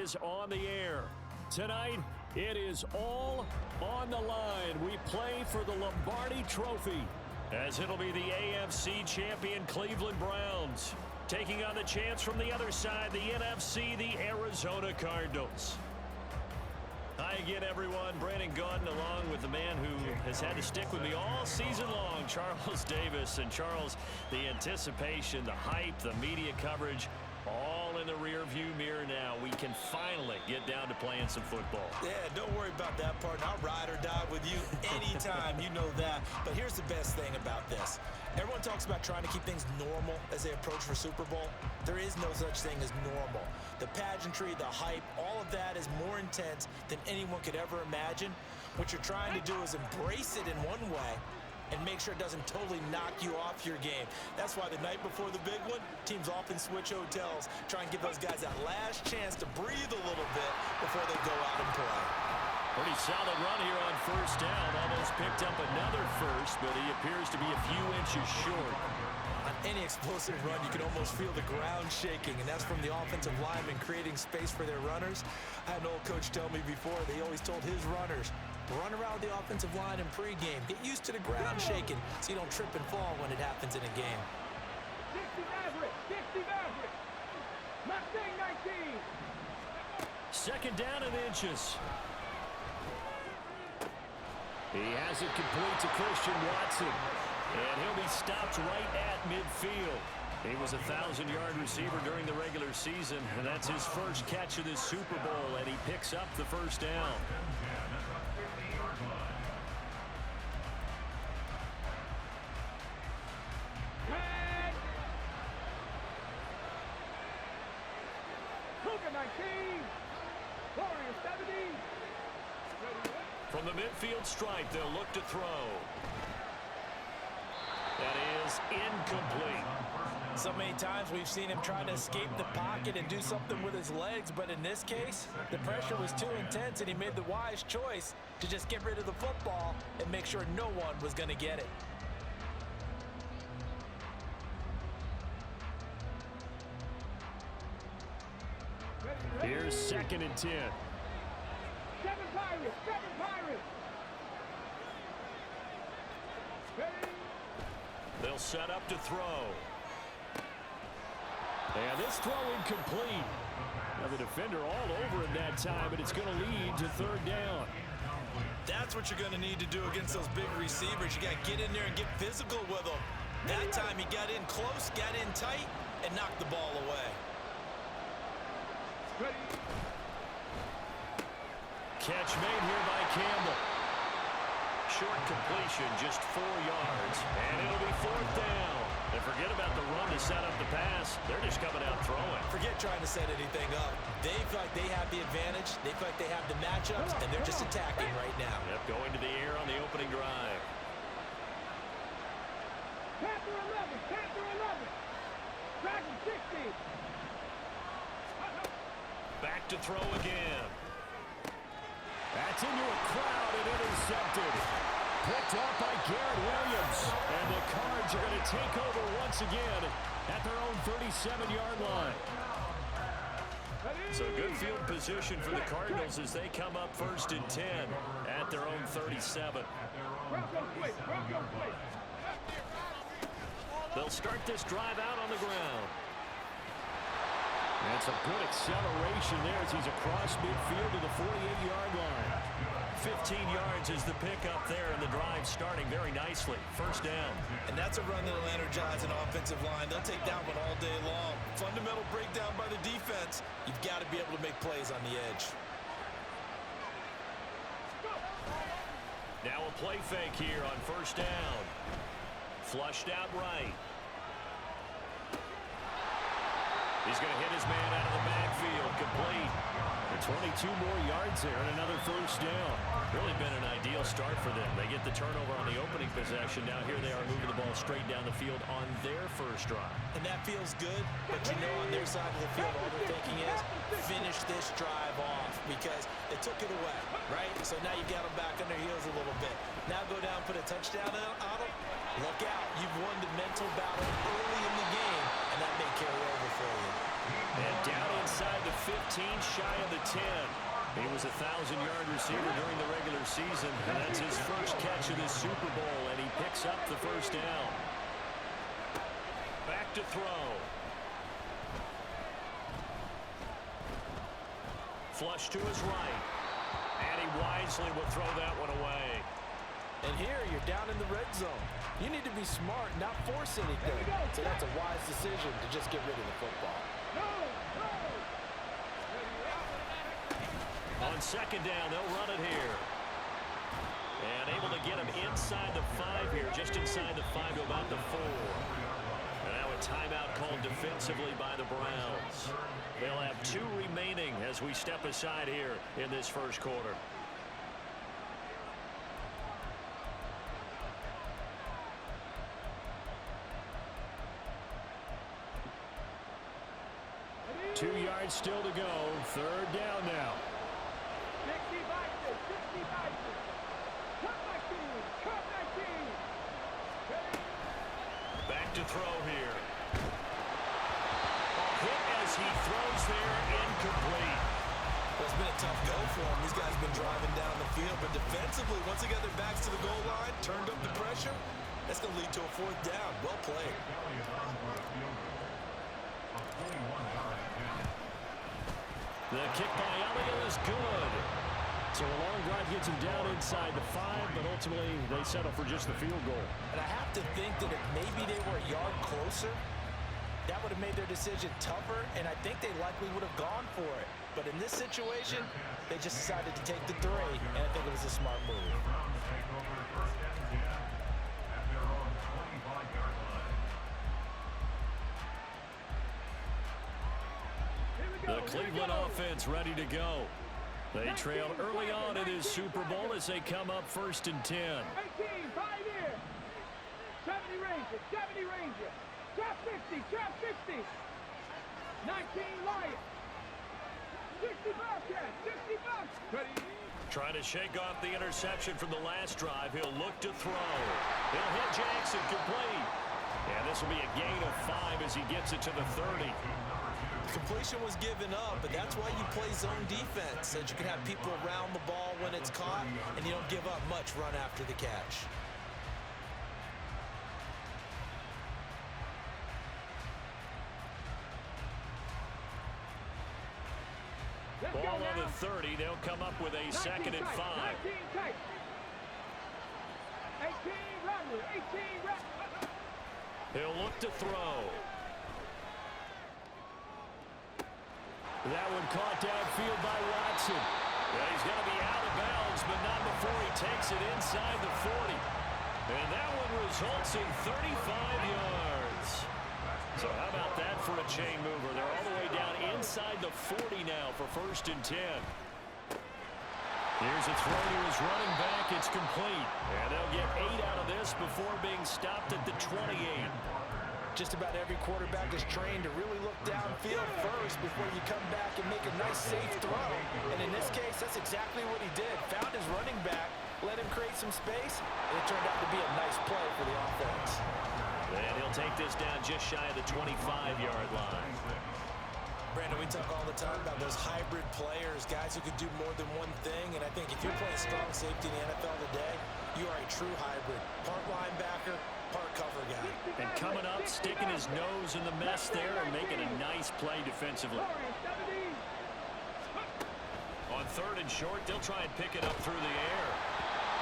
is on the air. Tonight, it is all on the line. We play for the Lombardi Trophy, as it'll be the AFC champion Cleveland Browns taking on the chance from the other side, the NFC, the Arizona Cardinals. Hi again, everyone. Brandon Gaudin along with the man who has had to stick with me all season long, Charles Davis. And Charles, the anticipation, the hype, the media coverage, all in the rearview mirror now. We can finally get down to playing some football. Yeah, don't worry about that part. I'll ride or die with you anytime. You know that. But here's the best thing about this. Everyone talks about trying to keep things normal as they approach for Super Bowl. There is no such thing as normal. The pageantry, the hype, all of that is more intense than anyone could ever imagine. What you're trying to do is embrace it in one way and make sure it doesn't totally knock you off your game. That's why the night before the big one, teams often switch hotels, try and give those guys that last chance to breathe a little bit before they go out and play. Pretty solid run here on first down. Almost picked up another first, but he appears to be a few inches short. On any explosive run, you can almost feel the ground shaking, and that's from the offensive linemen creating space for their runners. I had an old coach tell me before, they always told his runners, run around the offensive line in pregame. Get used to the ground shaking so you don't trip and fall when it happens in a game. 60 Maverick, 60 Maverick. Mustang 19. Second down and inches. He has it complete to Christian Watson. And he'll be stopped right at midfield. He was a 1,000-yard receiver during the regular season, and that's his first catch of this Super Bowl, and he picks up the first down. Cougar 19. Warrior 70. From the midfield stripe, they'll look to throw. That is incomplete. So many times we've seen him trying to escape the pocket and do something with his legs, but in this case, the pressure was too intense and he made the wise choice to just get rid of the football and make sure no one was going to get it. Here's 2nd and 10. 7 Pirates, 7 Pirates. Ready? They'll set up to throw. And this throw incomplete. Now the defender all over him that time, but it's going to lead to 3rd down. That's what you're going to need to do against those big receivers. You got to get in there and get physical with them. That time he got in close, got in tight, and knocked the ball away. Ready? Catch made here by Campbell. Short completion, just 4 yards, and it'll be 4th down. And forget about the run to set up the pass. They're just coming out throwing. Forget trying to set anything up. They feel like they have the advantage. They feel like they have the matchups, and they're just attacking right now. Yep, going to the air on the opening drive. Panther 11, Panther 11. Dragon 60. Back to throw again. That's into a crowd and intercepted. Picked off by Garrett Williams. And the Cards are going to take over once again at their own 37-yard line. So good field position for the Cardinals as they come up 1st and 10 at their own 37. They'll start this drive out on the ground. And some good acceleration there as he's across midfield to the 48-yard line. 15 yards is the pickup there, and the drive starting very nicely. 1st down. And that's a run that'll energize an offensive line. They'll take that one all day long. Fundamental breakdown by the defense. You've got to be able to make plays on the edge. Now a play fake here on 1st down. Flushed out right. He's going to hit his man out of the backfield, complete. For 22 more yards there and another 1st down. Really been an ideal start for them. They get the turnover on the opening possession. Now here they are moving the ball straight down the field on their first drive. And that feels good, but you know on their side of the field all they're thinking is finish this drive off because they took it away, right? So now you got them back on their heels a little bit. Now go down, put a touchdown on them. Look out. You've won the mental battle early in the game, and that may carry over for you. And down inside the 15, shy of the 10. He was a 1,000-yard receiver during the regular season, and that's his first catch of this Super Bowl, and he picks up the first down. Back to throw. Flush to his right. And he wisely will throw that one away. And here you're down in the red zone. You need to be smart, not force anything. So that's a wise decision to just get rid of the football. On second down, they'll run it here. And able to get him inside the 5 here, just inside the 5 to about the 4. And now a timeout called defensively by the Browns. They'll have 2 remaining as we step aside here in this first quarter. Two yards still to go. Third down now. 60 boxes, 60 boxes. Cut 19, cut 19. Back to throw here. Hit as he throws there, incomplete. Well, it's been a tough go for him. These guys have been driving down the field, but defensively, once they got their backs to the goal line, turned up the pressure, that's going to lead to a 4th down. Well played. The kick by Elliott is good. So a long drive gets him down inside the 5, but ultimately they settle for just the field goal. And I have to think that if maybe they were a yard closer, that would have made their decision tougher, and I think they likely would have gone for it. But in this situation, they just decided to take the 3, and I think it was a smart move. The Cleveland offense ready to go. They trail early on in this Super Bowl as they come up 1st and 10. 18, 5 here. 70 Ranger, 70 Ranger. Trap 50, trap 50. 19 Lion. 60 Bobcat, 60 Bucks. Ready. Trying to shake off the interception from the last drive. He'll look to throw. He'll hit Jackson complete. And this will be a gain of 5 as he gets it to the 30. Completion was given up, but that's why you play zone defense, so that you can have people around the ball when it's caught, and you don't give up much run after the catch. Ball on the 30. They'll come up with a 2nd and 5. 19 tight. 18 Rattler, 18 Rattler. He'll look to throw. That one caught downfield by Watson. Yeah, he's going to be out of bounds, but not before he takes it inside the 40. And that one results in 35 yards. So how about that for a chain mover? They're all the way down inside the 40 now for 1st and 10. Here's a throw to his running back. It's complete. And they'll get 8 out of this before being stopped at the 28. Just about every quarterback is trained to really look downfield first before you come back and make a nice, safe throw. And in this case, that's exactly what he did. Found his running back, let him create some space, and it turned out to be a nice play for the offense. And he'll take this down just shy of the 25-yard line. Brandon, we talk all the time about those hybrid players, guys who can do more than one thing. And I think if you're playing strong safety in the NFL today, you are a true hybrid. Part linebacker, part cover guy. And coming up, sticking his nose in the mess there and making a nice play defensively. On 3rd and short, they'll try and pick it up through the air.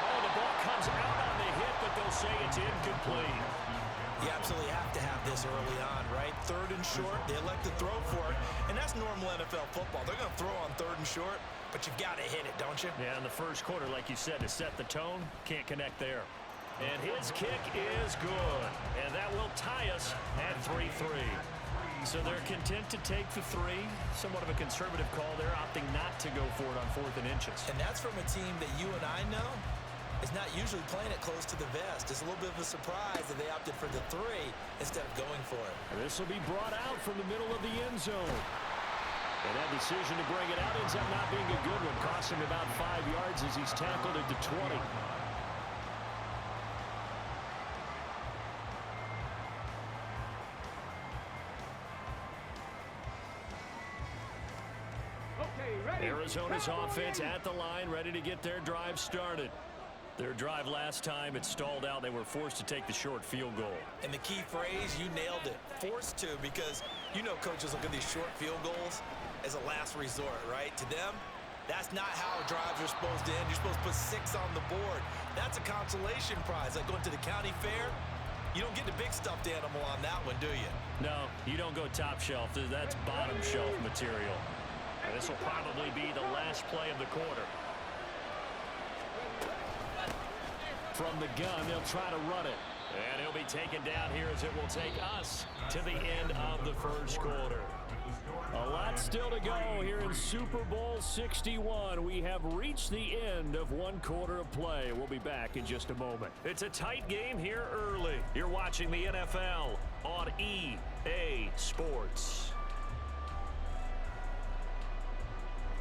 Oh, the ball comes out on the hit, but they'll say it's incomplete. You absolutely have to have this early on, right? 3rd and short, they elect to throw for it, and that's normal NFL football. They're going to throw on 3rd and short, but you've got to hit it, don't you? Yeah, in the first quarter, like you said, to set the tone, can't connect there. And his kick is good, and that will tie us at 3-3. So they're content to take the 3. Somewhat of a conservative call there, opting not to go for it on 4th and inches. And that's from a team that you and I know is not usually playing it close to the vest. It's a little bit of a surprise that they opted for the 3 instead of going for it. And this will be brought out from the middle of the end zone. And that decision to bring it out ends up not being a good one. Cost him about 5 yards as he's tackled at the 20. Arizona's offense at the line, ready to get their drive started. Their drive last time, it stalled out. They were forced to take the short field goal. And the key phrase, you nailed it, forced to, because you know coaches look at these short field goals as a last resort, right? To them, that's not how drives are supposed to end. You're supposed to put 6 on the board. That's a consolation prize. Like going to the county fair, you don't get the big stuffed animal on that one, do you? No, you don't go top shelf. That's bottom shelf material. And this will probably be the last play of the quarter. From the gun, they'll try to run it. And he'll be taken down here as it will take us to the end of the first quarter. A lot still to go here in Super Bowl 61. We have reached the end of one quarter of play. We'll be back in just a moment. It's a tight game here early. You're watching the NFL on EA Sports.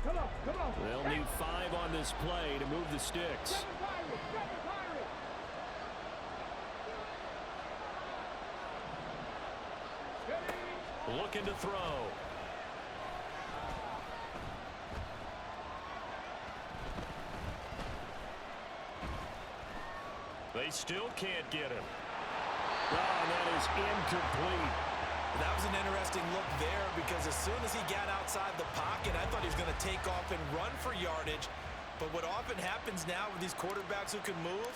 Come on, come on. They'll need 5 on this play to move the sticks. Looking to throw. They still can't get him. Oh, that is incomplete. That was an interesting look there because as soon as he got outside the pocket, I thought he was going to take off and run for yardage. But what often happens now with these quarterbacks who can move,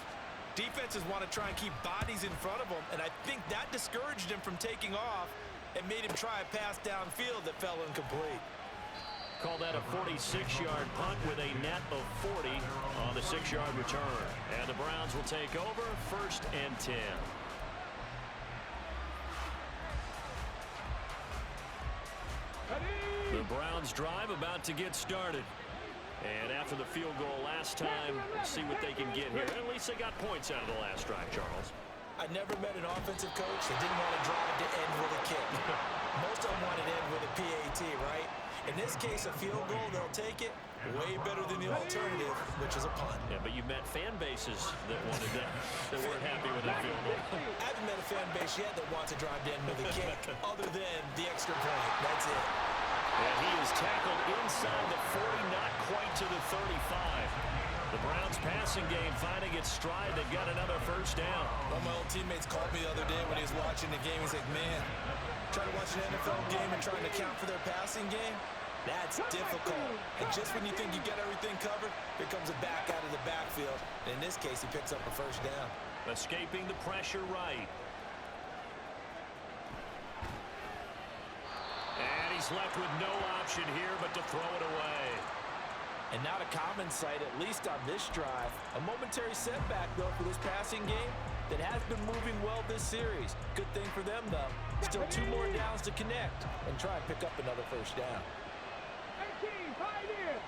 defenses want to try and keep bodies in front of them, and I think that discouraged him from taking off and made him try a pass downfield that fell incomplete. Call that a 46-yard punt with a net of 40 on the 6-yard return. And the Browns will take over, 1st and 10. The Browns drive about to get started. And after the field goal last time, let's see what they can get here. At least they got points out of the last drive, Charles. I never met an offensive coach that didn't want to drive to end with a kick. Most of them want to end with a PAT, right? In this case, a field goal, they'll take it. Way better than the alternative, which is a punt. Yeah, but you met fan bases that wanted that, that weren't happy with that field goal. I haven't met a fan base yet that wants to drive to end with a kick, other than the extra point. That's it. And he is tackled inside the 40, not quite to the 35. The Browns passing game finding its stride. They've got another first down. One of my old teammates called me the other day when he was watching the game. He's like, man, trying to watch an NFL game and trying to count for their passing game, that's difficult. And just when you think you got everything covered, here comes a back out of the backfield. And in this case, he picks up a first down. Escaping the pressure right. And he's left with no option here but to throw it away. And not a common sight, at least on this drive. A momentary setback, though, for this passing game that has been moving well this series. Good thing for them, though. Still 2 more downs to connect and try and pick up another first down. 18, pioneer.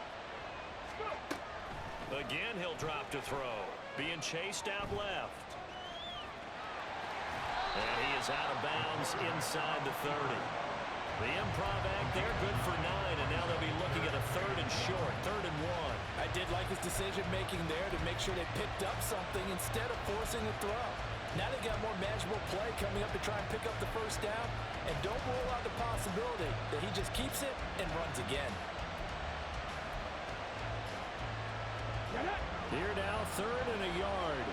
Again, he'll drop to throw. Being chased out left. And he is out of bounds inside the 30. The improv act there, good for 9, and now they'll be looking at a 3rd and short, 3rd and 1. I did like his decision-making there to make sure they picked up something instead of forcing a throw. Now they got more manageable play coming up to try and pick up the first down, and don't rule out the possibility that he just keeps it and runs again. Here now, 3rd and a yard.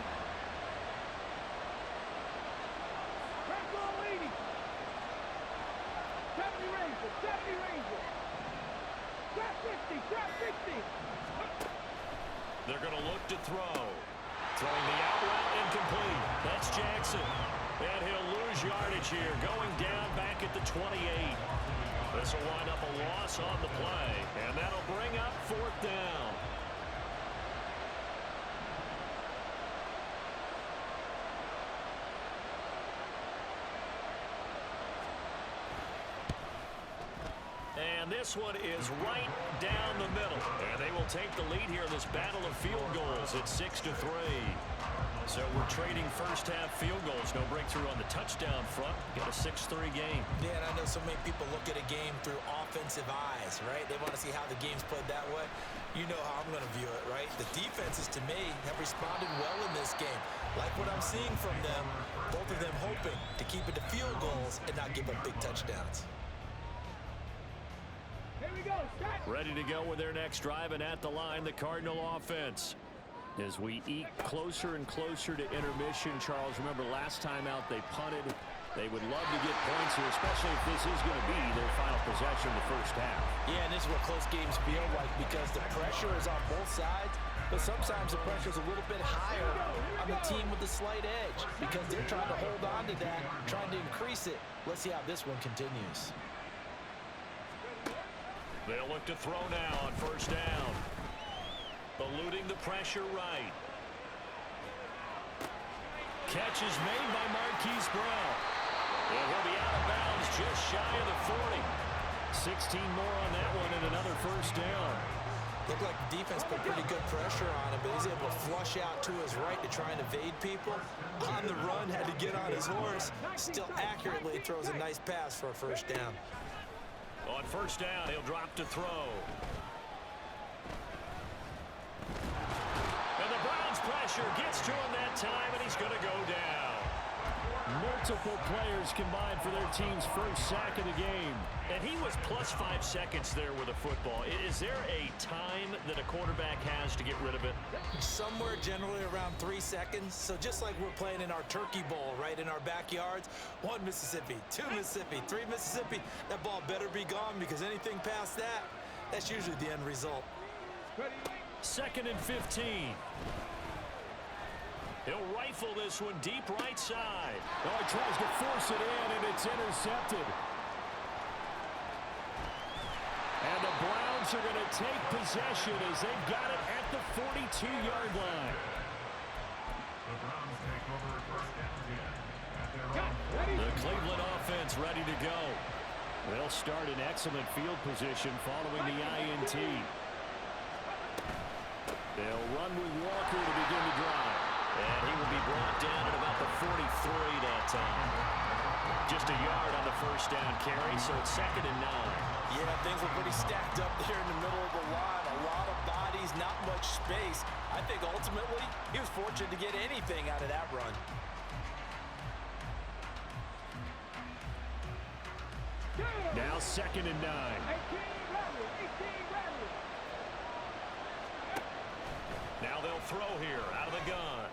Fastball leading. 70 Ranger, 70 Ranger. Trap 50, trap 50. They're going to look to throw. Throwing the out route incomplete. That's Jackson. And he'll lose yardage here. Going down back at the 28. This will wind up a loss on the play. And that'll bring up 4th down. And this one is right down the middle. And they will take the lead here in this battle of field goals at 6-3. So we're trading first-half field goals. No breakthrough on the touchdown front. Got a 6-3 game. Yeah, and I know so many people look at a game through offensive eyes, right? They want to see how the game's played that way. You know how I'm going to view it, right? The defenses, to me, have responded well in this game. Like what I'm seeing from them, both of them hoping to keep it to field goals and not give up big touchdowns. Here we go. Ready to go with their next drive, and at the line, the Cardinal offense. As we eke closer and closer to intermission, Charles, remember last time out they punted. They would love to get points here, especially if this is going to be their final possession of the first half. Yeah, and this is what close games feel like because the pressure is on both sides, but sometimes the pressure is a little bit higher on the team with the slight edge because they're trying to hold on to that, trying to increase it. Let's see how this one continues. They'll look to throw now on first down. Eluding the pressure right. Catch is made by Marquise Brown. And he'll be out of bounds just shy of the 40. 16 more on that one and another first down. Looked like the defense put pretty good pressure on him, but he's able to flush out to his right to try and evade people. On the run, had to get on his horse. Still accurately throws a nice pass for a first down. On first down, he'll drop to throw. And the Browns pressure gets to him that time, and he's going to go down. Multiple players combined for their team's first sack of the game. And he was plus 5 seconds there with a football. Is there a time that a quarterback has to get rid of it? Somewhere generally around 3 seconds. So just like we're playing in our turkey bowl, right, in our backyards, 1 Mississippi, 2 Mississippi, 3 Mississippi, that ball better be gone because anything past that, that's usually the end result. Second and 15. He'll rifle this one deep right side. Oh, he tries to force it in, and it's intercepted. And the Browns are going to take possession as they've got it at the 42-yard line. The Cleveland offense ready to go. They'll start in excellent field position following the INT. They'll run with Walker to begin the drive. And he will be brought down at about the 43 that time. Just a yard on the first down carry, so it's 2nd and 9. Yeah, things were pretty stacked up there in the middle of the line. A lot of bodies, not much space. I think ultimately he was fortunate to get anything out of that run. Now 2nd and 9. 18 rally. Now they'll throw here out of the gun.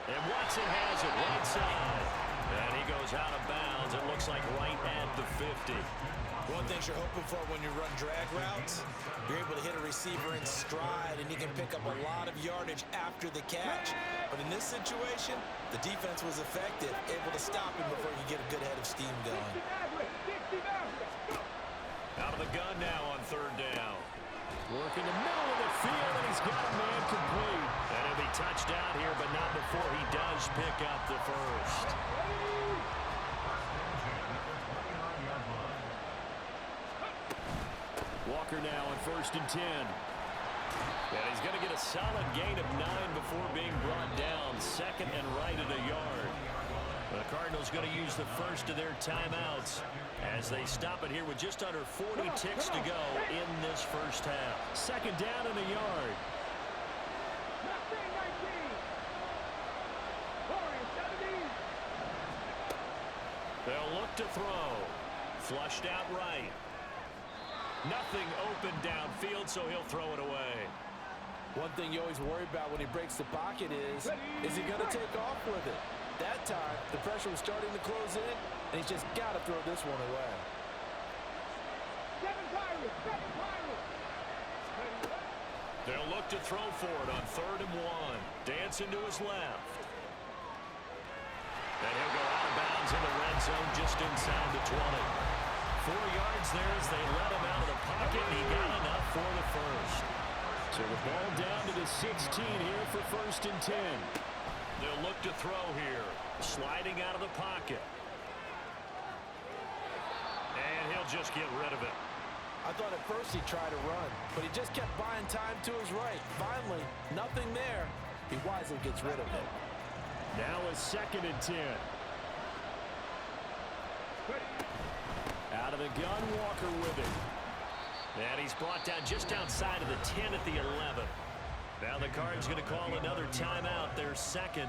And Watson has it right side. And he goes out of bounds. It looks like right at the 50. One thing you're hoping for when you run drag routes, you're able to hit a receiver in stride, and he can pick up a lot of yardage after the catch. But in this situation, the defense was effective, able to stop him before you get a good head of steam going. Out of the gun now on 3rd down. Working the middle of the field, and he's got a man complete. And he'll be touched out here, but not before he does pick up the first. Walker now on 1st and 10. And he's going to get a solid gain of 9 before being brought down. 2nd and right at a yard. The Cardinals going to use the first of their timeouts as they stop it here with just under 40 ticks to go in this first half. 2nd down and a yard. They'll look to throw. Flushed out right. Nothing open downfield, so he'll throw it away. One thing you always worry about when he breaks the pocket is he going to take off with it? That time, the pressure was starting to close in, and he's just got to throw this one away. 7 Pirates. They'll look to throw for it on 3rd and 1. Dancing to his left. And he'll go out of bounds in the red zone just inside the 20. 4 yards there as they let him out of the pocket, and he got enough for the first. So the ball down to the 16 here for 1st and 10. They'll look to throw here. Sliding out of the pocket. And he'll just get rid of it. I thought at first he'd try to run, but he just kept buying time to his right. Finally, nothing there. He wisely gets rid of it. Now a 2nd and 10. Out of the gun, Walker with it. And he's brought down just outside of the 10 at the 11. Now the Cards going to call another timeout, their 2nd,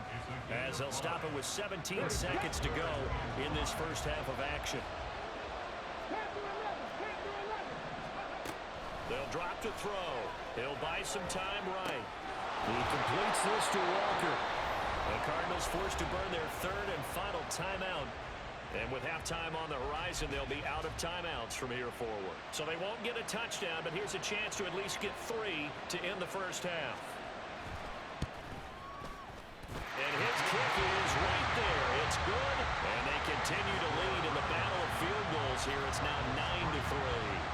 as they'll stop it with 17 seconds to go in this first half of action. They'll drop to throw. He'll buy some time right. He completes this to Walker. The Cardinals forced to burn their third and final timeout. And with halftime on the horizon, they'll be out of timeouts from here forward. So they won't get a touchdown, but here's a chance to at least get 3 to end the first half. And his kick is right there. It's good. And they continue to lead in the battle of field goals here. It's now 9-3.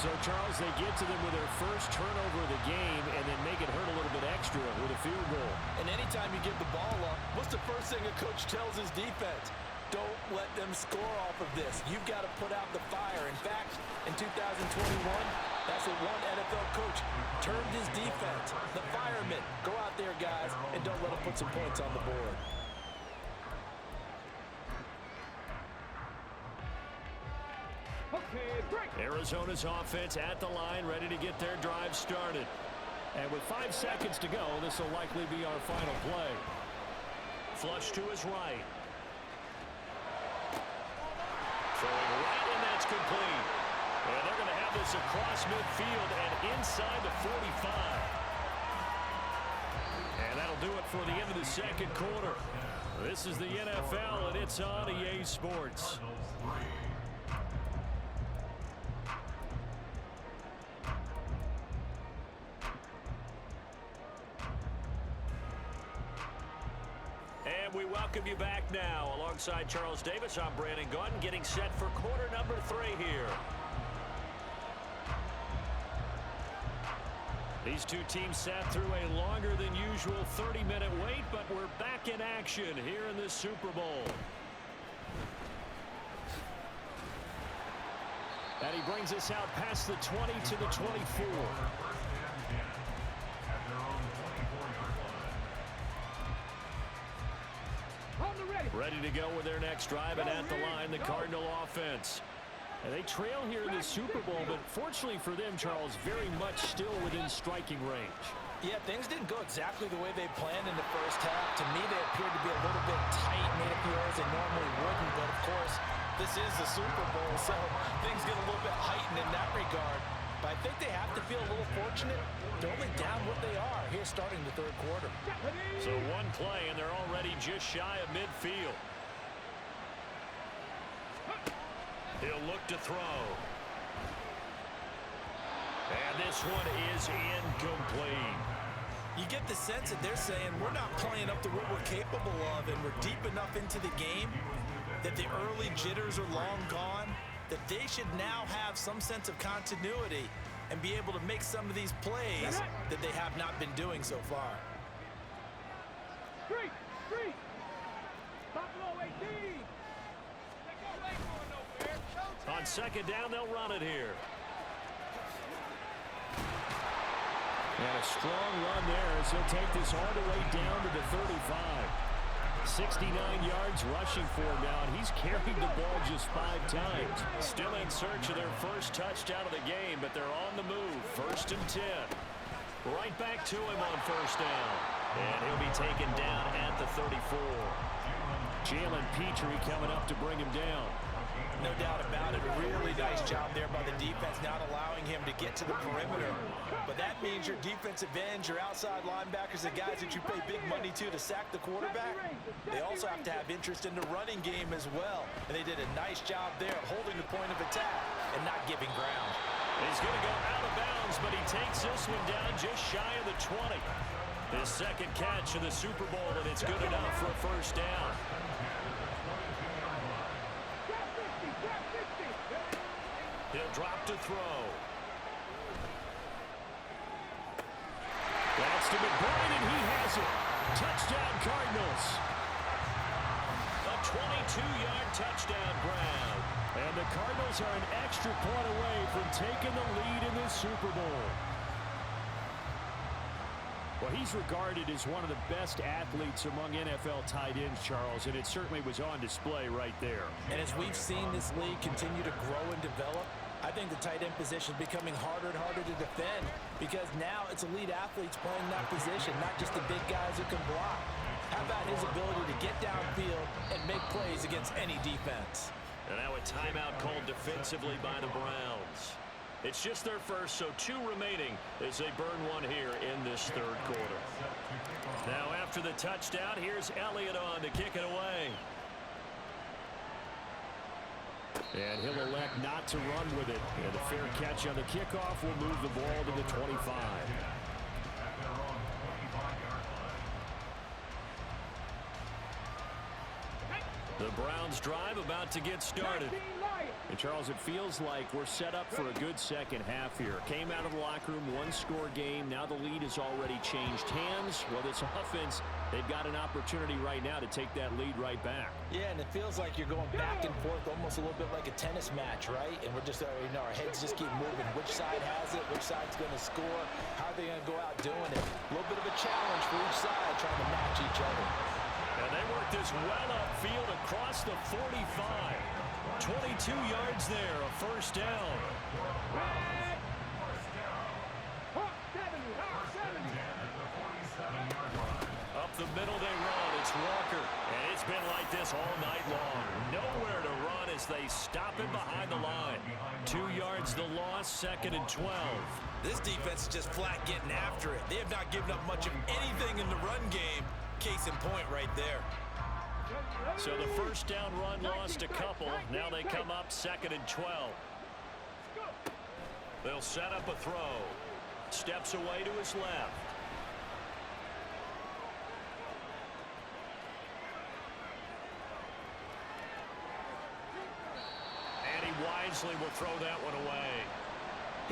So, Charles, they get to them with their first turnover of the game and then make it hurt a little bit extra with a field goal. And anytime you give the ball up, what's the first thing a coach tells his defense? Don't let them score off of this. You've got to put out the fire. In fact, in 2021, that's what one NFL coach termed his defense. The firemen. Go out there, guys, and don't let them put some points on the board. Arizona's offense at the line, ready to get their drive started. And with 5 seconds to go, this will likely be our final play. Flush to his right. Throwing right, and that's complete. And they're going to have this across midfield and inside the 45. And that'll do it for the end of the second quarter. This is the NFL, and it's on EA Sports. And we welcome you back now. Alongside Charles Davis, I'm Brandon Gunn, getting set for quarter number 3 here. These two teams sat through a longer than usual 30-minute wait, but we're back in action here in the Super Bowl. And he brings us out past the 20 to the 24. Ready to go with their next drive, and at the line, the Cardinal offense. And they trail here in the Super Bowl, but fortunately for them, Charles, very much still within striking range. Yeah, things didn't go exactly the way they planned in the first half. To me, they appeared to be a little bit tight, made a few errors they normally wouldn't. But, of course, this is the Super Bowl, so things get a little bit heightened in that regard. But I think they have to feel a little fortunate. They're only down what they are here starting the third quarter. So one play, and they're already just shy of midfield. He'll look to throw. And this one is incomplete. You get the sense that they're saying we're not playing up to what we're capable of, and we're deep enough into the game that the early jitters are long gone, that they should now have some sense of continuity and be able to make some of these plays that they have not been doing so far. Street. Buffalo 18. On second down, they'll run it here. And a strong run there as he'll take this all the way down to the 35. 69 yards rushing for him now, and he's carried the ball just 5 times. Still in search of their first touchdown of the game, but they're on the move. 1st and 10. Right back to him on first down. And he'll be taken down at the 34. Jalen Petrie coming up to bring him down. No doubt about it. A really nice job there by the defense, not allowing him to get to the perimeter. But that means your defensive ends, your outside linebackers, the guys that you pay big money to sack the quarterback, they also have to have interest in the running game as well. And they did a nice job there holding the point of attack and not giving ground. He's going to go out of bounds, but he takes this one down just shy of the 20. His second catch of the Super Bowl, and it's good enough for a first down. He'll drop to throw. That's to McBride, and he has it. Touchdown, Cardinals. A 22-yard touchdown grab. And the Cardinals are an extra point away from taking the lead in this Super Bowl. Well, he's regarded as one of the best athletes among NFL tight ends, Charles, and it certainly was on display right there. And as we've seen this league continue to grow and develop, I think the tight end position is becoming harder and harder to defend because now it's elite athletes playing that position, not just the big guys who can block. How about his ability to get downfield and make plays against any defense? And now a timeout called defensively by the Browns. It's just their first, so 2 remaining as they burn one here in this third quarter. Now after the touchdown, here's Elliott on to kick it away. And he'll elect not to run with it. And a fair catch on the kickoff will move the ball to the 25. The Browns drive about to get started. And Charles, it feels like we're set up for a good second half here. Came out of the locker room, 1-score game. Now the lead has already changed hands. Well, this offense, they've got an opportunity right now to take that lead right back. Yeah, and it feels like you're going back and forth almost a little bit like a tennis match, right? And we're just, our heads just keep moving. Which side has it? Which side's going to score? How are they going to go out doing it? A little bit of a challenge for each side trying to match each other. And they work this well upfield across the 45. 22 yards there, a first down. Up the middle they run. It's Walker. And it's been like this all night long. Nowhere to run as they stop him behind the line. 2 yards the loss, 2nd and 12. This defense is just flat getting after it. They have not given up much of anything in the run game. Case in point right there. So the first down run lost a couple. Now they come up 2nd and 12. They'll set up a throw. Steps away to his left. And he wisely will throw that one away.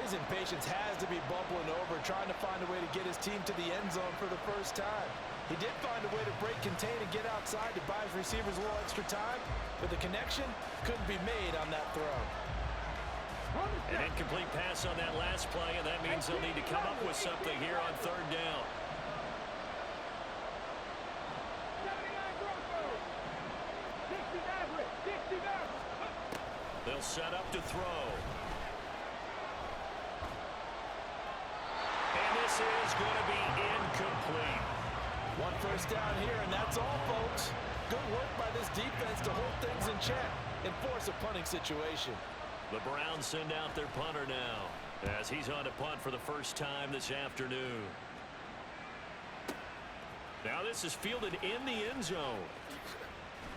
His impatience has to be bubbling over, trying to find a way to get his team to the end zone for the first time. He did find a way to break, contain, and get outside to buy his receivers a little extra time, but the connection couldn't be made on that throw. An incomplete pass on that last play, and that means they'll need to come up with something here on 3rd down. They'll set up to throw. And this is going to be incomplete. 1 first down here, and that's all, folks. Good work by this defense to hold things in check and force a punting situation. The Browns send out their punter now as he's on to punt for the first time this afternoon. Now this is fielded in the end zone.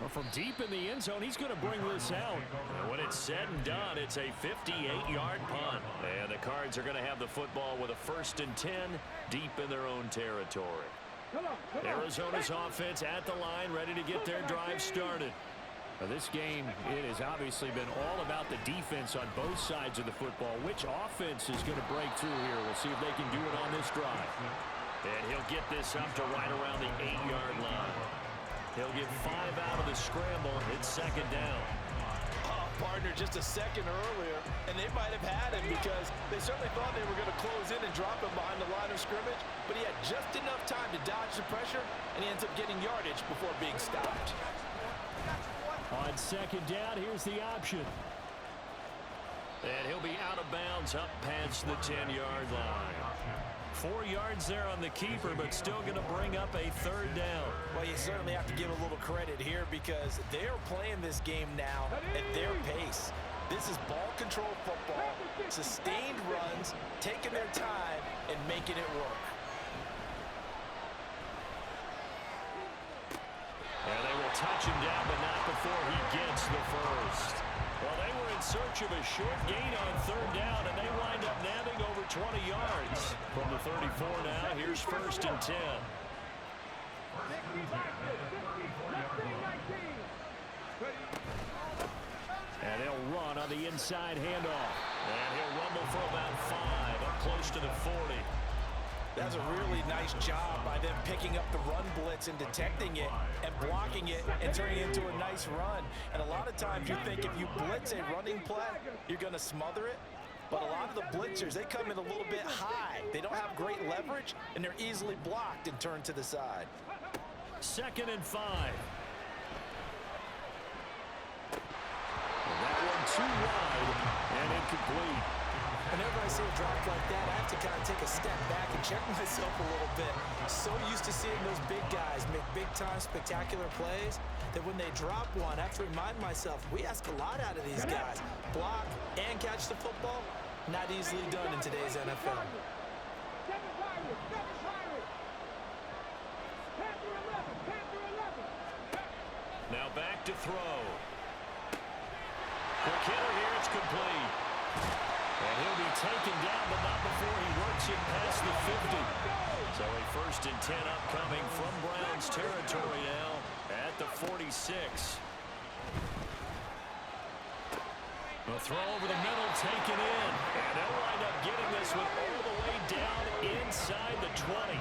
Well, from deep in the end zone, he's going to bring this out. And when it's said and done, it's a 58-yard punt. And the Cards are going to have the football with a 1st and 10 deep in their own territory. Arizona's offense at the line, ready to get their drive started. Now this game, it has obviously been all about the defense on both sides of the football. Which offense is going to break through here? We'll see if they can do it on this drive. And he'll get this up to right around the 8-yard line. He'll get 5 out of the scramble. It's 2nd down. Partner just a second earlier, and they might have had him because they certainly thought they were going to close in and drop him behind the line of scrimmage, but he had just enough time to dodge the pressure, and he ends up getting yardage before being stopped. On 2nd down, here's the option. And he'll be out of bounds up past the 10-yard line. 4 yards there on the keeper, but still going to bring up a 3rd down. Well, you certainly have to give a little credit here because they're playing this game now at their pace. This is ball control football, sustained runs, taking their time, and making it work. And they will touch him down, but not before he gets the first. Well, they were in search of a short gain on 3rd down, and they wind up nabbing over 20 yards. From the 34 now, here's 1st and 10. And they'll run on the inside handoff. And he'll rumble for about 5, up close to the 40. That's a really nice job by them picking up the run blitz and detecting it and blocking it and turning it into a nice run. And a lot of times you think if you blitz a running play, you're going to smother it. But a lot of the blitzers, they come in a little bit high. They don't have great leverage, and they're easily blocked and turned to the side. 2nd and 5. And that one too wide and incomplete. Whenever I see a drop like that, I have to kind of take a step back and check myself a little bit. So used to seeing those big guys make big-time spectacular plays that when they drop one, I have to remind myself, we ask a lot out of these guys. Block and catch the football, Not easily done in today's NFL. Seven Pirates, seven Pirates. Panther 11, Panther 11. Now back to throw. Quick hitter here, it's complete. And he'll be taken down, but not before he works it past the 50. So a 1st and 10 upcoming from Browns territory now at the 46. A throw over the middle taken in. And they'll wind up getting this one all the way down inside the 20.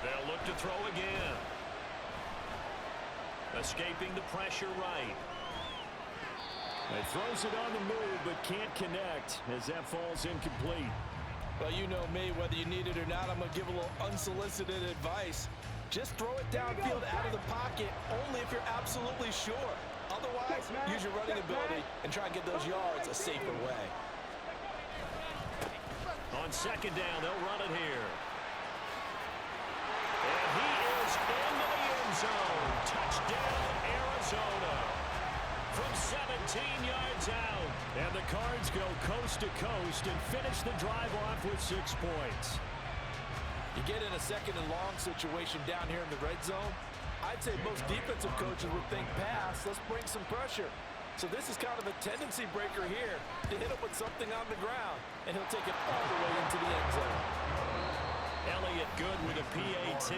They'll look to throw again. Escaping the pressure right. He throws it on the move, but can't connect as that falls incomplete. Well, you know me, whether you need it or not, I'm going to give a little unsolicited advice. Just throw it downfield out of the pocket, only if you're absolutely sure. Otherwise, use your running ability and try and get those yards a safer way. On 2nd down, they'll run it here. And he is into the end zone. Touchdown, Arizona. From 17 yards out. And the Cards go coast to coast and finish the drive off with 6 points. You get in a 2nd and long situation down here in the red zone, I'd say most defensive coaches would think pass, let's bring some pressure. So this is kind of a tendency breaker here to hit him with something on the ground, and he'll take it all the way into the end zone. Elliott good with a PAT.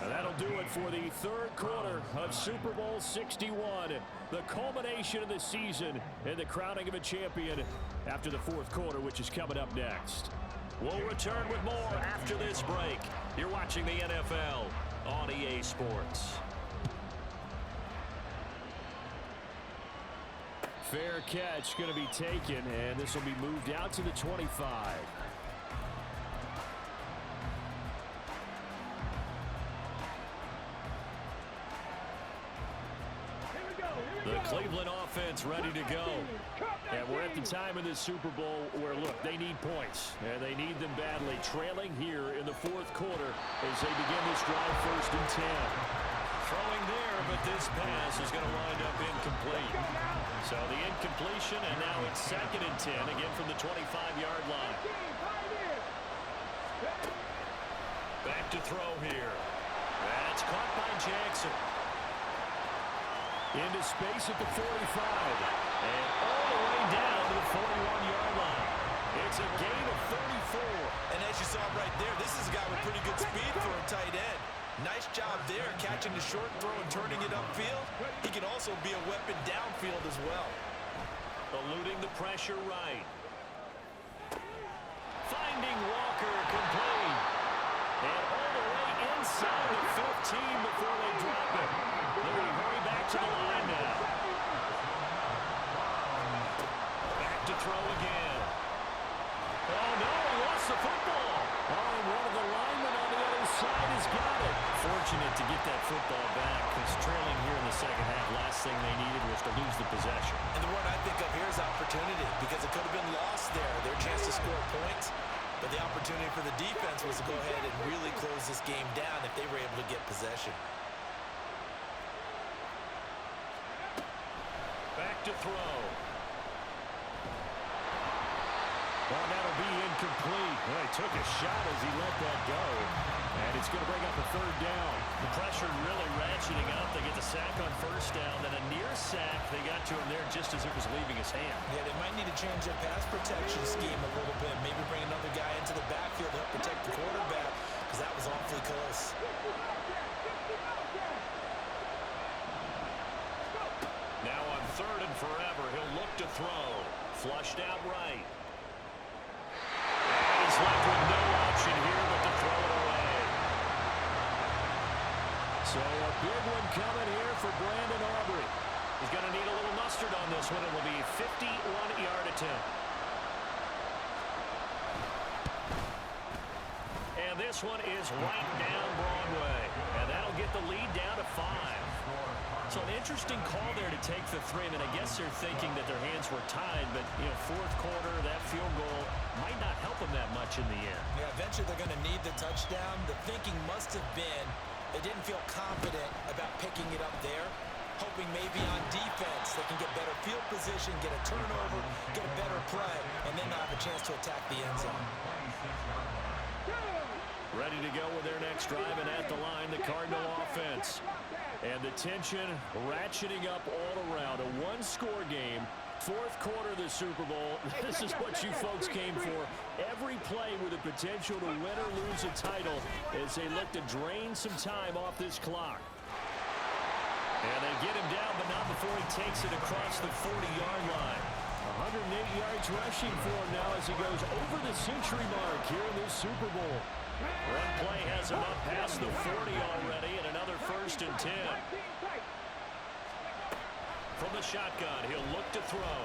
And that'll do it for the 3rd quarter of Super Bowl 61. The culmination of the season and the crowning of a champion after the 4th quarter, which is coming up next. We'll return with more after this break. You're watching the NFL on EA Sports. Fair catch going to be taken, and this will be moved out to the 25. The Cleveland offense ready to go. And we're at the time in this Super Bowl where, look, they need points. And they need them badly. Trailing here in the 4th quarter as they begin this drive 1st and 10. Throwing there, but this pass is going to wind up incomplete. So the incompletion, and now it's 2nd and 10, again from the 25-yard line. Back to throw here. That's caught by Jackson. Into space at the 45. And all the way down to the 41-yard line. It's a gain of 34. And as you saw right there, this is a guy with pretty good speed for a tight end. Nice job there, catching the short throw and turning it upfield. He can also be a weapon downfield as well. Eluding the pressure right. Finding Walker complete. And all the way inside the 15 before they drop it. They're going to hurry back to the line now. Back to throw again. Oh, no, he lost the football. Oh, and one of the linemen on the other side has got it. Fortunate to get that football back because trailing here in the 2nd half, last thing they needed was to lose the possession. And the word I think of here is opportunity because it could have been lost there. Their chance to score points. But the opportunity for the defense was to go ahead and really close this game down if they were able to get possession. Back to throw. Well, that'll be incomplete. Well, he took a shot as he let that go. And it's going to bring up a 3rd down. The pressure really ratcheting up. They get the sack on 1st down. Then a near sack. They got to him there just as it was leaving his hand. Yeah, they might need to change their pass protection scheme a little bit. Maybe bring another guy into the backfield to help protect the quarterback because that was awfully close. Now on 3rd and forever, he'll look to throw. Flushed out right. And he's left with no option here but to throw it away. So a big one coming here for Brandon Aubrey. He's going to need a little mustard on this one. It will be a 51-yard attempt. And this one is right down Broadway. And that'll get the lead down to 5. So an interesting call there to take the 3. I mean, I guess they're thinking that their hands were tied, but, you know, 4th quarter, that field goal might not help them that much in the end. Yeah, eventually they're going to need the touchdown. The thinking must have been they didn't feel confident about picking it up there. hoping maybe on defense they can get better field position, get a turnover, get a better play, and then have a chance to attack the end zone. Ready to go with their next drive, and at the line, the Cardinal offense. And the tension ratcheting up all around. A one-score game, fourth quarter of the Super Bowl. This is what you folks came for. Every play with the potential to win or lose a title as they look to drain some time off this clock. And they get him down, but not before he takes it across the 40-yard line. 108 yards rushing for him now as he goes over the century mark here in this Super Bowl. One play has him up past the 40 already, and another 1st and 10. From the shotgun, he'll look to throw.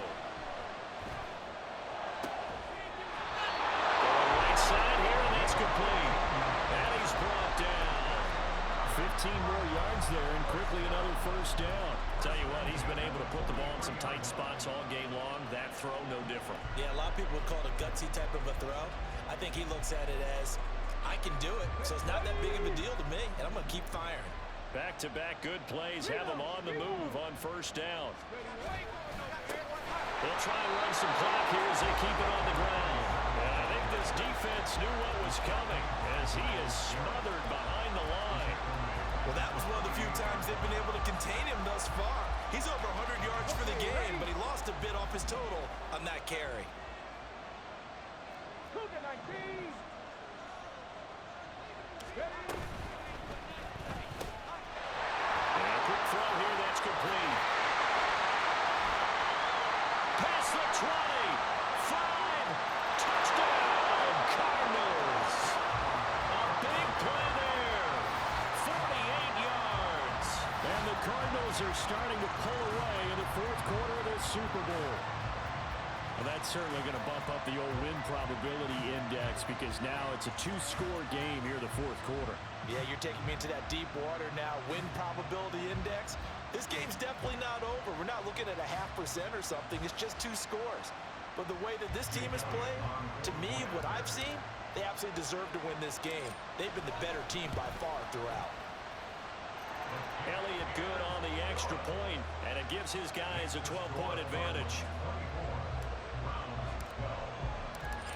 Going right side here, and that's complete. And he's brought down. 15 more yards there, and quickly another 1st down. Tell you what, he's been able to put the ball in some tight spots all game long. That throw, no different. Yeah, a lot of people would call it a gutsy type of a throw. I think he looks at it as, I can do it, so it's not that big of a deal to me, and I'm going to keep firing. Back-to-back good plays have him on the move on 1st down. They'll try and run some clock here as they keep it on the ground. And I think this defense knew what was coming as he is smothered behind the line. Well, that was one of the few times they've been able to contain him thus far. He's over 100 yards for the game, but he lost a bit off his total on that carry. And a quick throw here, that's complete. Past the 20. 5. Touchdown, Cardinals. A big play there. 48 yards. And the Cardinals are starting to pull away in the 4th quarter of this Super Bowl. Well, that's certainly going to bump up the old win probability index because now it's a 2-score game here in the 4th quarter. Yeah, you're taking me into that deep water now. Win probability index. This game's definitely not over. We're not looking at a 0.5% or something. It's just 2 scores. But the way that this team has played, to me, what I've seen, they absolutely deserve to win this game. They've been the better team by far throughout. Elliott good on the extra point, and it gives his guys a 12-point advantage.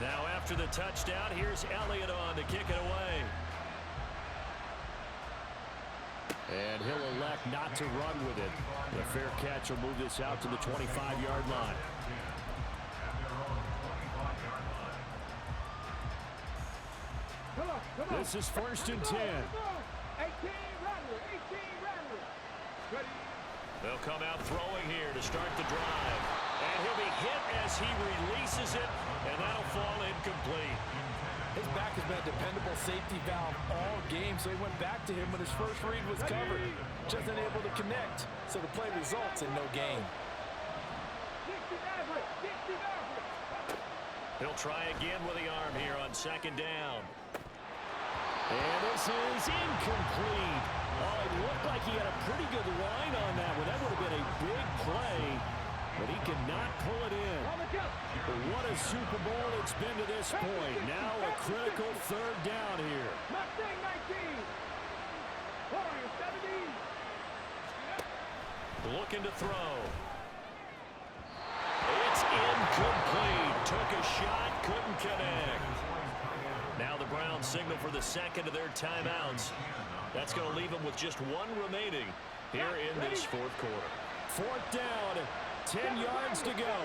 Now after the touchdown, here's Elliott on to kick it away. And he'll elect not to run with it. The fair catch will move this out to the 25-yard line. This is 1st and 10. They'll come out throwing here to start the drive. And he'll be hit as he releases it, and that'll fall incomplete. His back has been a dependable safety valve all game, so he went back to him when his first read was covered. Just unable to connect, so the play results in no gain. He'll try again with the arm here on 2nd down. And this is incomplete. Oh, it looked like he had a pretty good line on that one. That would have been a big play, but he cannot pull it in. But what a Super Bowl it's been to this point. Now a critical 3rd down here. Looking to throw. It's incomplete. Took a shot, couldn't connect. Now the Browns signal for the 2nd of their timeouts. That's going to leave them with just 1 remaining here in this 4th quarter. 4th down, 10 yards to go.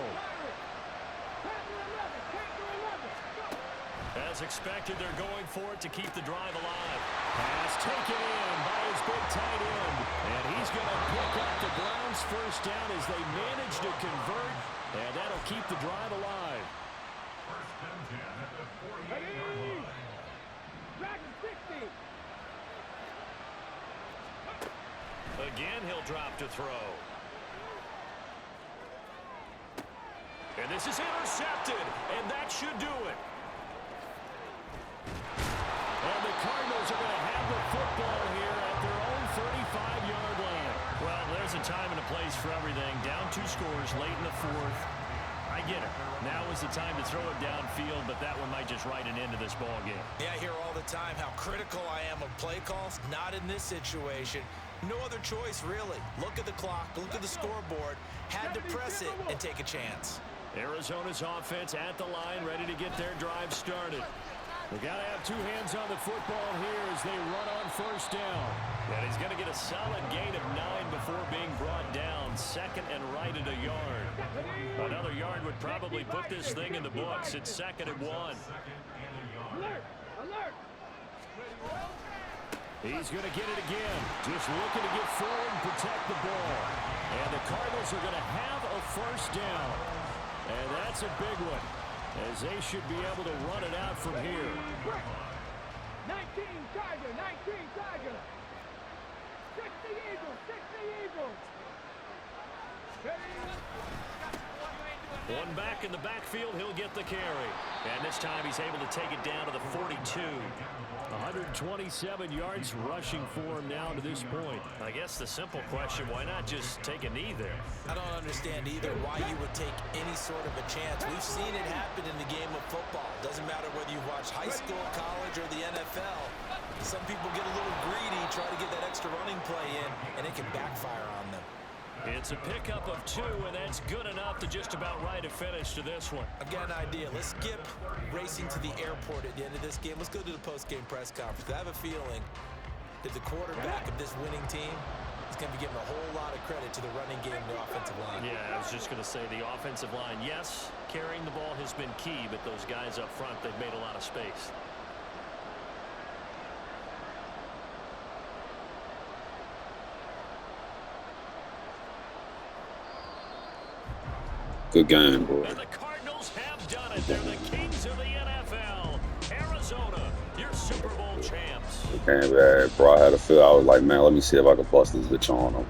As expected, they're going for it to keep the drive alive. Pass taken in by his big tight end. And he's going to pick up the Browns' 1st down as they manage to convert. And that'll keep the drive alive. Again, he'll drop to throw. And this is intercepted, and that should do it. And the Cardinals are going to have the football here at their own 35-yard line. Well, there's a time and a place for everything. Down 2 scores late in the 4th. I get it. Now is the time to throw it downfield, but that one might just write an end to this ball game. Yeah, I hear all the time how critical I am of play calls. Not in this situation. No other choice, really. Look at the clock, look at the scoreboard. Had to press it and take a chance. Arizona's offense at the line, ready to get their drive started. They got to have two hands on the football here as they run on first down. And he's going to get a solid gain of 9 before being brought down. Second and right at a yard. Another yard would probably put this thing in the books. It's 2nd and 1. Alert! Alert! He's going to get it again. Just looking to get forward and protect the ball. And the Cardinals are going to have a first down. And that's a big one, as they should be able to run it out from here. 19 Tiger, 19 Tiger. 60 Eagles, 60 Eagles. One back in the backfield, he'll get the carry. And this time he's able to take it down to the 42. 127 yards rushing for him now to this point. I guess the simple question, why not just take a knee there? I don't understand either why you would take any sort of a chance. We've seen it happen in the game of football. Doesn't matter whether you watch high school, college, or the NFL. Some people get a little greedy, try to get that extra running play in, and it can backfire on them. It's a pickup of 2, and that's good enough to just about write a finish to this one. I've got an idea. Let's skip racing to the airport at the end of this game. Let's go to the post-game press conference. I have a feeling that the quarterback of this winning team is going to be giving a whole lot of credit to the running game and the offensive line. Yeah, I was just going to say the offensive line, yes, carrying the ball has been key, but those guys up front, they've made a lot of space. Good game, boy. And the Cardinals have done it. They're the kings of the NFL. Arizona, your Super Bowl champs. Okay, man, bro, I had a feel. I was like, man, let me see if I can bust this bitch on them.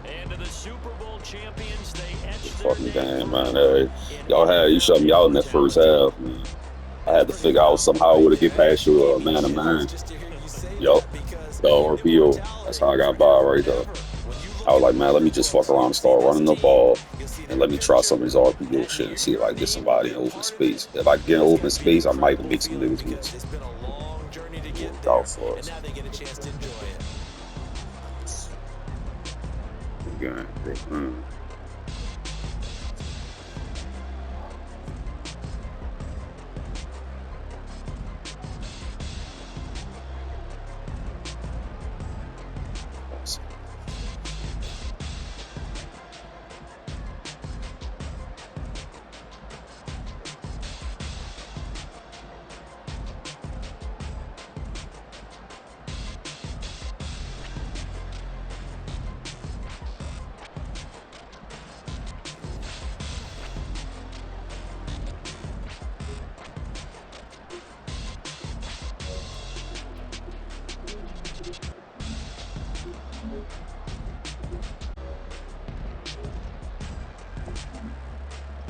And to the Super Bowl champions, they etched Fucking game, man. You shut me out in that first half, man. I had to figure out somehow I would have get past you, man to man. Yup. The RPO. That's how I got by right there. I was like, man, let me just fuck around and start running the ball. And let me try some of this RPO shit and see if I can get somebody in open space. If I get in open space, I might make some niggas miss. It's been a long journey to get there, Out for us. and now they get a chance to enjoy it. Good game, bro.